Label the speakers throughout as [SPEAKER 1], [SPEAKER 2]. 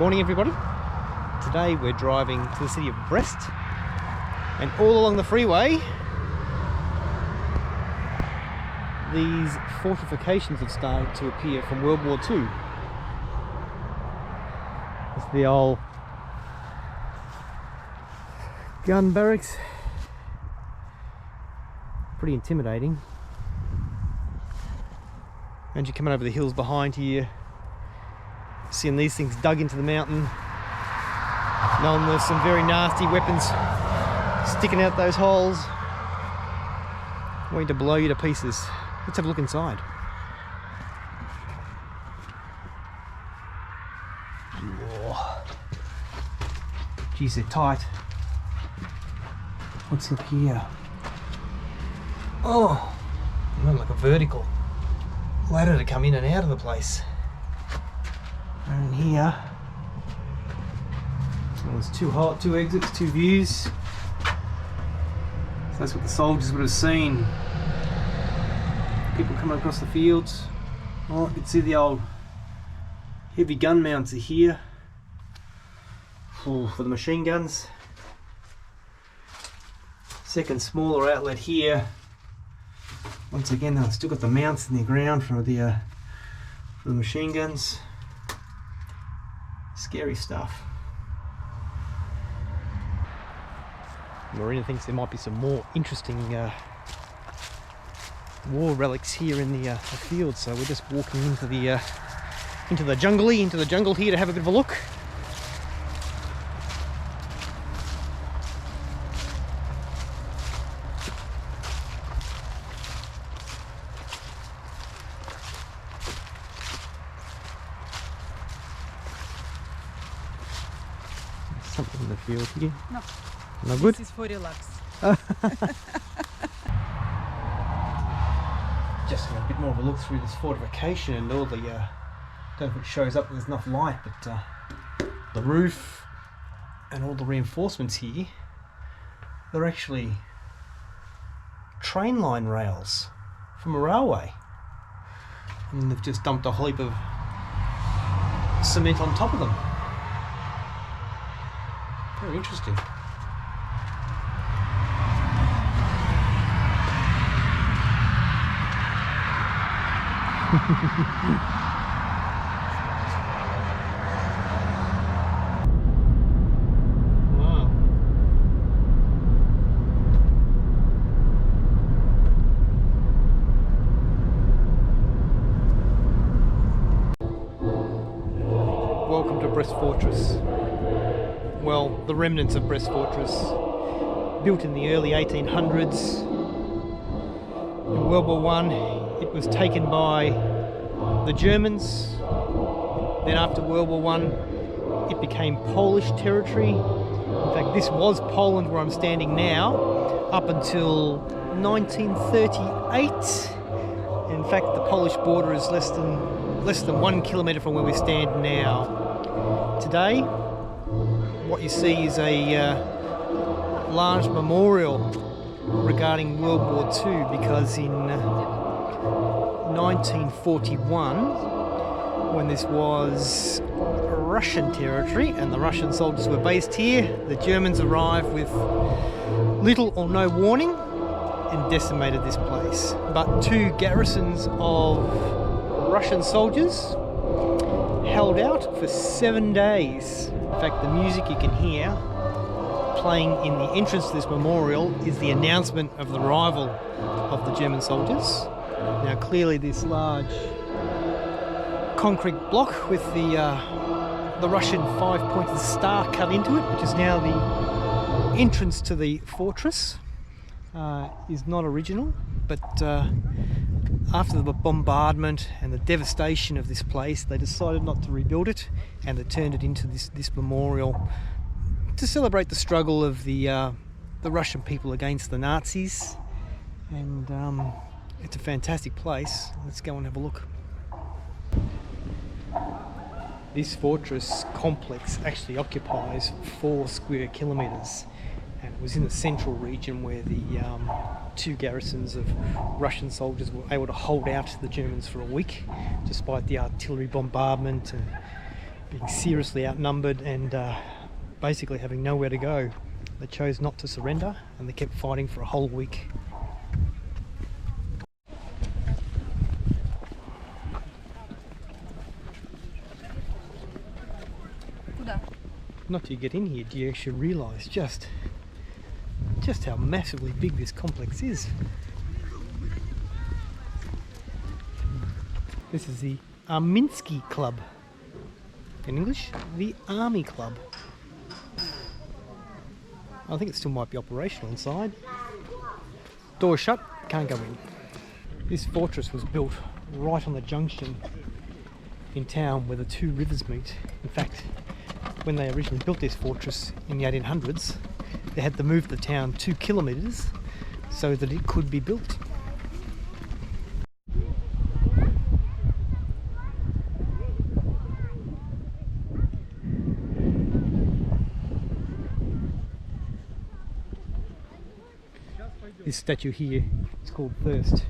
[SPEAKER 1] Morning everybody. Today we're driving to the city of Brest, and all along the freeway these fortifications have started to appear from World War II. It's the old gun barracks. Pretty intimidating. And you're coming over the hills behind here, seeing these things dug into the mountain, knowing there's some very nasty weapons sticking out those holes, waiting to blow you to pieces. Let's have a look inside. Whoa. Geez, they're tight. What's up here? Oh, like a vertical ladder to come in and out of the place. And here, well, there's two exits, two views. So that's what the soldiers would have seen. People coming across the fields. Oh, you can see the old heavy gun mounts are here. Oh, for the machine guns. Second smaller outlet here. Once again, they've still got the mounts in the ground for the machine guns. Scary stuff. Marina thinks there might be some more interesting war relics here in the field, so we're just walking into the jungle here to have a bit of a look. Something in the field here.
[SPEAKER 2] No.
[SPEAKER 1] No good?
[SPEAKER 2] This is for relax.
[SPEAKER 1] Just a bit more of a look through this fortification and all the, don't know if it shows up, there's enough light, but the roof and all the reinforcements here, they're actually train line rails from a railway. And they've just dumped a whole heap of cement on top of them. Very interesting. Wow. Welcome to Brest Fortress. Well, the remnants of Brest Fortress, built in the early 1800s. In World War I, it was taken by the Germans. Then after World War I, it became Polish territory. In fact, this was Poland where I'm standing now, up until 1938. In fact, the Polish border is less than 1 kilometre from where we stand now. Today, what you see is a large memorial regarding World War II, because in 1941, when this was Russian territory and the Russian soldiers were based here, the Germans arrived with little or no warning and decimated this place. But two garrisons of Russian soldiers held out for 7 days. In fact, the music you can hear playing in the entrance to this memorial is the announcement of the arrival of the German soldiers. Now clearly this large concrete block with the Russian 5-pointed star cut into it, which is now the entrance to the fortress, is not original, but after the bombardment and the devastation of this place, they decided not to rebuild it, and they turned it into this memorial to celebrate the struggle of the Russian people against the Nazis. And it's a fantastic place. Let's go and have a look. This fortress complex actually occupies 4 square kilometres, and it was in the central region where the two garrisons of Russian soldiers were able to hold out the Germans for a week, despite the artillery bombardment being seriously outnumbered and basically having nowhere to go. They chose not to surrender and they kept fighting for a whole week. Not till you get in here do you actually realise just how massively big this complex is. This is the Aminsky Club. In English, the Army Club. I think it still might be operational inside. Door shut, can't go in. This fortress was built right on the junction in town where the two rivers meet. In fact, when they originally built this fortress in the 1800s, they had to move the town 2 kilometres so that it could be built. This statue here is called Thirst.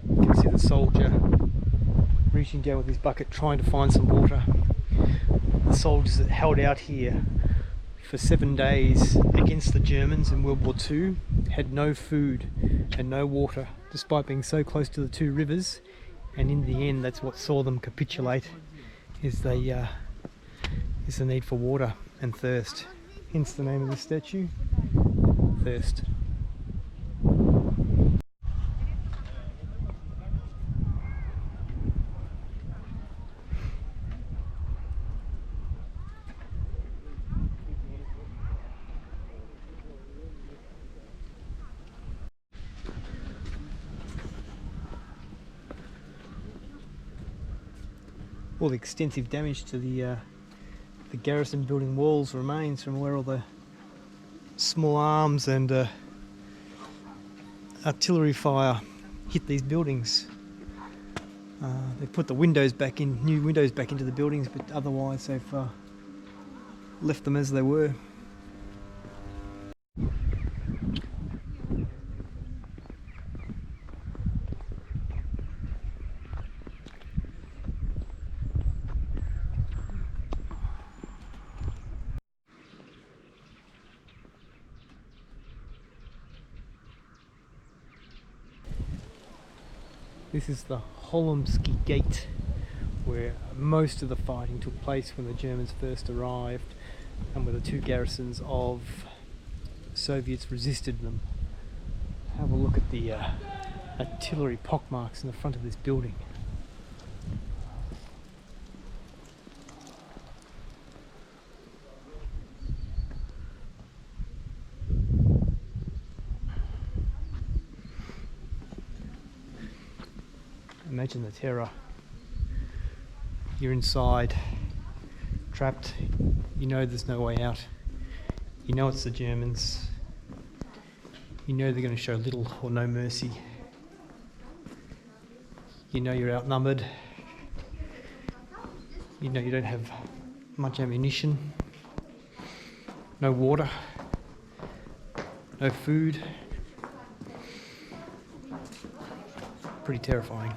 [SPEAKER 1] You can see the soldier reaching down with his bucket trying to find some water. The soldiers that held out here for 7 days against the Germans in World War II had no food and no water, despite being so close to the two rivers, and in the end that's what saw them capitulate, is the need for water and thirst. Hence the name of the statue, Thirst. All the extensive damage to the garrison building walls remains from where all the small arms and artillery fire hit these buildings. They put the windows back in, new windows back into the buildings, but otherwise they've left them as they were. This is the Hollomski Gate, where most of the fighting took place when the Germans first arrived, and where the two garrisons of Soviets resisted them. Have a look at the artillery pockmarks in the front of this building. Imagine the terror. You're inside, trapped, you know there's no way out. You know it's the Germans. You know they're going to show little or no mercy. You know you're outnumbered. You know you don't have much ammunition. No water. No food. Pretty terrifying.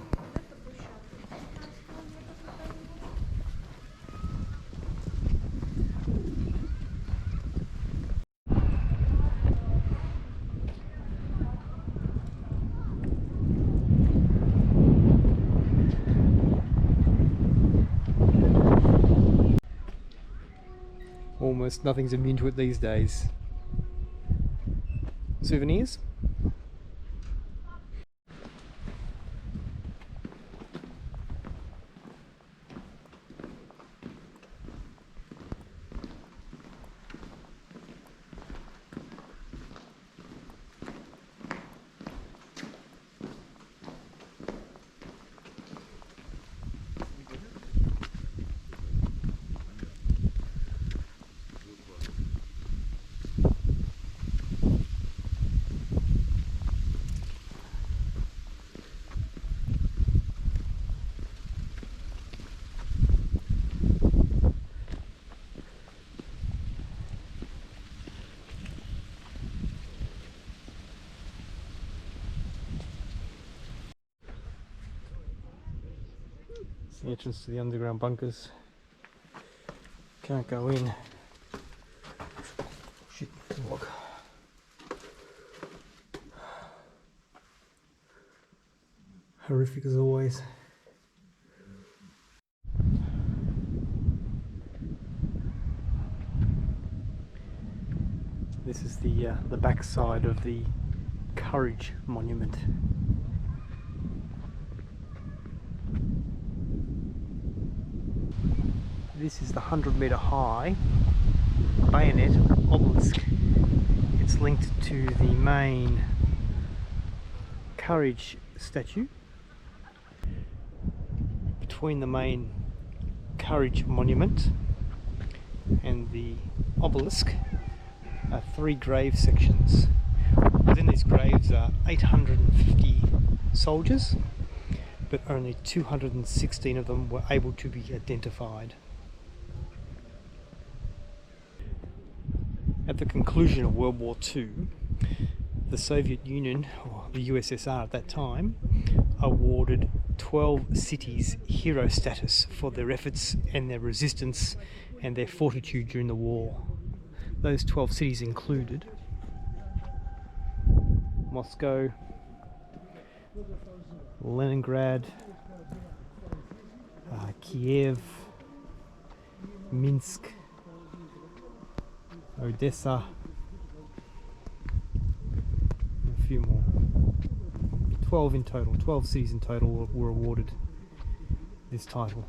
[SPEAKER 1] Almost nothing's immune to it these days. Souvenirs? The entrance to the underground bunkers. Can't go in. Shit, look. Horrific as always. This is the back side of the Courage Monument. This is the 100-metre high bayonet obelisk. It's linked to the main Courage statue. Between the main Courage Monument and the obelisk are 3 grave sections. Within these graves are 850 soldiers, but only 216 of them were able to be identified. At the conclusion of World War II, the Soviet Union, or the USSR at that time, awarded 12 cities hero status for their efforts and their resistance and their fortitude during the war. Those 12 cities included Moscow, Leningrad, Kiev, Minsk, Odessa, and a few more. 12 in total, 12 cities in total were awarded this title.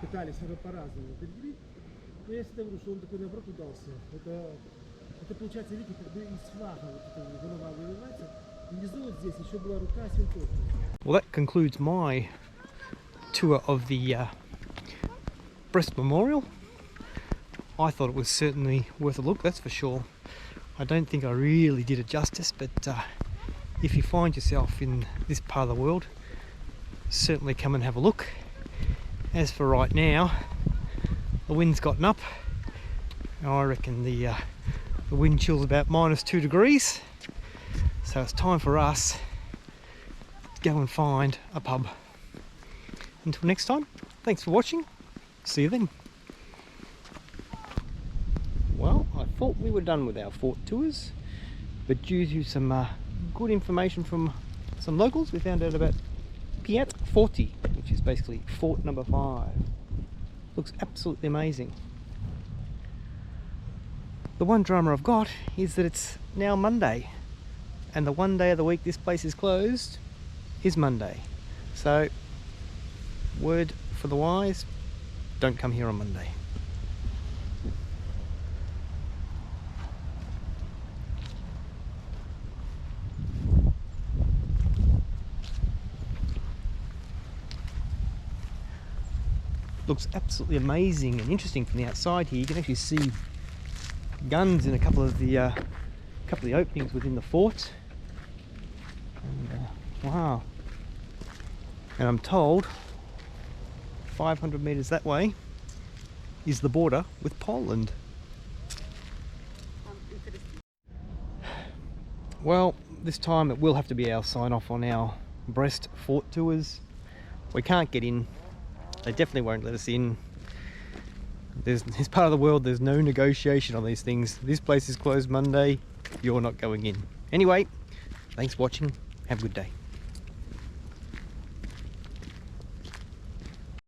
[SPEAKER 2] Пытались по-разному определить, но я всегда говорю, что он такой наоборот удался. Это получается, видите, как бы из флага вот эта голова вырывается, внизу вот здесь еще была рука с винтовкой.
[SPEAKER 1] Well, that concludes my tour of the Brest Memorial. I thought it was certainly worth a look, that's for sure. I don't think I really did it justice, but if you find yourself in this part of the world, certainly come and have a look. As for right now, the wind's gotten up. I reckon the wind chill's about -2 degrees, so it's time for us to go and find a pub. Until next time, thanks for watching. See you then. Well, I thought we were done with our fort tours, but due to some good information from some locals, we found out about Piazza, which is basically fort number 5. Looks absolutely amazing. The one drama I've got is that it's now Monday, and the one day of the week this place is closed is Monday. So, word for the wise, don't come here on Monday. Looks absolutely amazing and interesting from the outside here. You can actually see guns in a couple of the openings within the fort. And, wow! And I'm told 500 meters that way is the border with Poland. Well, this time it will have to be our sign off on our Brest fort tours. We can't get in. They definitely won't let us in. This part of the world, there's no negotiation on these things. This place is closed Monday, you're not going in. Anyway, thanks for watching, have a good day.